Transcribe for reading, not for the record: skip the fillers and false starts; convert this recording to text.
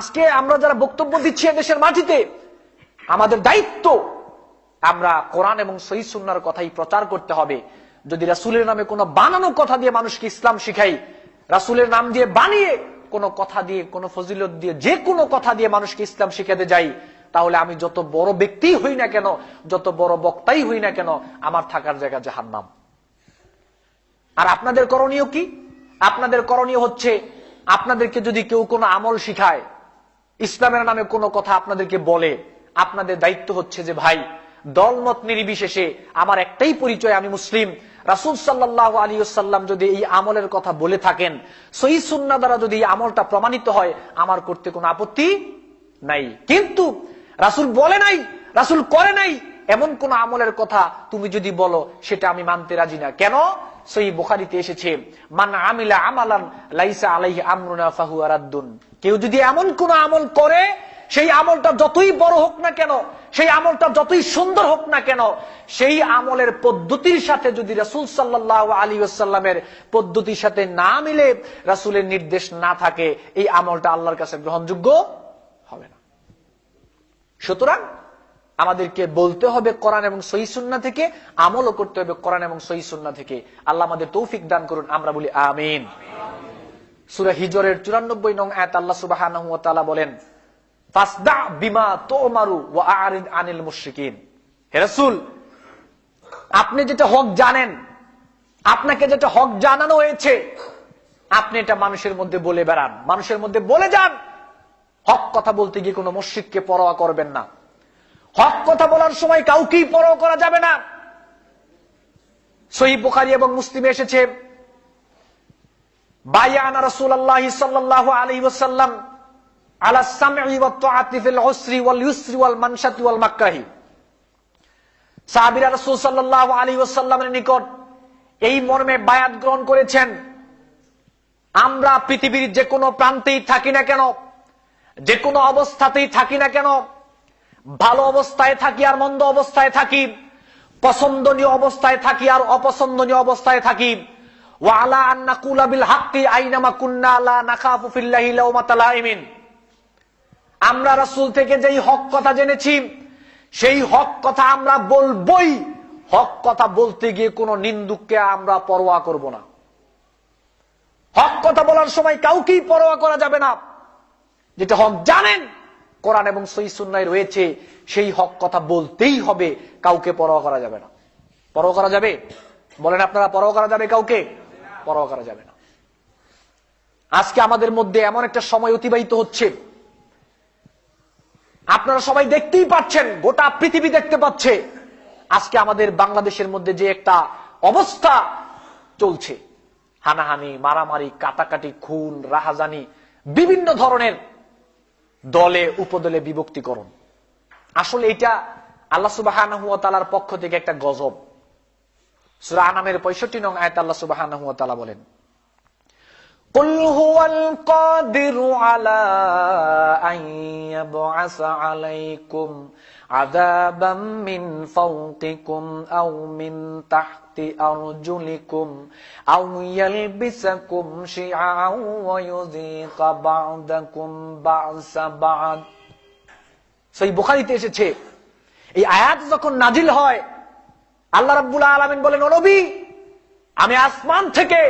আজকে আমরা যারা বক্তব্য দিচ্ছি দেশের মাটিতে, আমাদের দায়িত্ব আমরা কোরআন এবং সহিহ সুন্নাহর কথাই প্রচার করতে হবে। যদি রাসূলের নামে কোনো বানানো কথা দিয়ে মানুষকে ইসলাম শিখাই, রাসূলের নাম দিয়ে বানিয়ে কোনো কথা দিয়ে, কোনো ফজিলত দিয়ে, যে কোনো কথা দিয়ে মানুষকে ইসলাম শিখাতে যাই, তাহলে আমি যত বড় ব্যক্তি হই না কেন, যত বড় বক্তাই হই না কেন, আমার থাকার জায়গা জাহান্নাম। আর আপনাদের করণীয় কি? আপনাদের করণীয় হচ্ছে, আপনাদেরকে যদি কেউ কোনো আমল শিখায়, ইসলামের নামে কোনো কথা আপনাদেরকে বলে, আপনাদের দায়িত্ব হচ্ছে যে ভাই, দলমত নির্বিশেষে আমার একটাই পরিচয়, আমি মুসলিম। রাসূল সাল্লাল্লাহু আলাইহি ওয়াসাল্লাম যদি এই আমলের কথা বলে থাকেন, সহিহ সুন্নাহ দ্বারা যদি এই আমলটা প্রমাণিত হয়, আমার করতে কোনো আপত্তি নাই। কিন্তু রাসূল বলে নাই, রাসূল করে নাই, এমন কোন আমলের কথা তুমি যদি বলো, সেটা আমি মানতে রাজি না। কেন? সহিহ বুখারীতে এসেছে, মান আমিলা আমালান লাইসা আলাইহি আমরুনা ফাহুয়া রাদ্দুন। কেউ যদি এমন কোন আমল করে, সেই আমলটা যতই বড় হোক না কেন, সেই আমলটা যতই সুন্দর হোক না কেন, সেই আমলের পদ্ধতির সাথে যদি রাসূল সাল্লাল্লাহু আলাইহি ওয়াসাল্লামের পদ্ধতির সাথে না মিলে, রাসূলের নির্দেশ না থাকে, এই আমলটা আল্লাহর কাছে গ্রহণযোগ্য হবে না। সুতরাং আমাদেরকে বলতে হবে কোরআন এবং সহিহ সুন্নাহ থেকে, আমলও করতে হবে কোরআন এবং সহিহ সুন্নাহ থেকে। আল্লাহ আমাদের তৌফিক দান করুন, আমরা বলি আমিন। সূরা হিজরের 94 নং আয়াত আল্লাহ সুবহানাহু ওয়া তাআলা বলেন, ফাসদা বিমা তুমারু ওয়া আরিদ আনিল মুশরিকিন। হে রাসূল, আপনি যেটা হক জানেন, আপনাকে যেটা হক জানানো হয়েছে, আপনি এটা মানুষের মধ্যে বলে বেড়ান, মানুষের মধ্যে বলে যান। হক কথা বলতে গিয়ে কোনো মুশরিককে পরোয়া করবেন না। হক কথা বলার সময় কাউকেই পরোয়া করা যাবে না। সহিহ বুখারী এবং মুসলিমে এসেছে, বায়ানা রাসূলুল্লাহ সাল্লাল্লাহু আলাইহি ওয়াসাল্লাম আলা সামঈ ওয়াত তাআতি ফিল উসরি ওয়াল ইউসরি ওয়াল মানশাতি ওয়াল মাকরাহি। সাহাবীরা রাসূল সাল্লাল্লাহু আলাইহি ওয়াসাল্লামের নিকট এই মর্মে বায়াত গ্রহণ করেছেন, আমরা পৃথিবীর যে কোনো প্রান্তেই থাকি না কেন, যে কোনো অবস্থাতেই থাকি না কেন, ভালো অবস্থায় থাকি আর মন্দ অবস্থায় থাকি, পছন্দনীয় অবস্থায় থাকি আর অপছন্দনীয় অবস্থায় থাকি, ওয়া আলা আন নাকুলা বিল হাক্কি আইনামা কুন্না লা নাখাফু ফিল্লাহি লাওমাতা লাইমিন। আমরা রাসূল থেকে যেই হক কথা জেনেছি, সেই হক কথা আমরা বলবই। হক কথা বলতে গিয়ে কোনো নিন্দুককে আমরা পরোয়া করব না। হক কথা বলার সময় কাউকেই পরোয়া করা যাবে না। যেটা হক জানেন, কোরআন এবং সহিহ সুন্নাহয় রয়েছে, সেই হক কথা বলতেই হবে, কাউকে পরোয়া করা যাবে না। পরোয়া করা যাবে? বলেন আপনারা, পরোয়া করা যাবে কাউকে? পরোয়া করা যাবে না। আজকে আমাদের মধ্যে এমন একটা সময় অতিবাহিত হচ্ছে, আপনারা সবাই দেখতেই পাচ্ছেন, গোটা পৃথিবী দেখতে পাচ্ছে, আজকে আমাদের বাংলাদেশের মধ্যে যে একটা অবস্থা চলছে, হানাহানি, মারামারি, কাটাকাটি, খুন, রাহাজানি, বিভিন্ন ধরনের দলে উপদলে বিভক্তিকরণ। আসলে এটা আল্লাহ সুবহানাহু ওয়া তাআলার পক্ষ থেকে একটা গজব। সূরা আনামের 65 নং আয়াত আল্লাহ সুবহানাহু ওয়া তাআলা বলেন, কুল হুয়াল কাদিরু আলা আন ইয়াবআসা আলাইকুম আযাবাম মিন ফাওকিকুম আও মিন তাহতি আরজুলিকুম আও ইয়ালবিসাকুম শিআআন ওয়া ইউযীকা বা'দাকুম বা'সা বা'দ। সহিহ বুখারীতে এসেছে, এই আয়াত যখন নাজিল হয়, আল্লাহ রাব্বুল আলামিন বলেন, ও নবী, আমি আসমান থেকে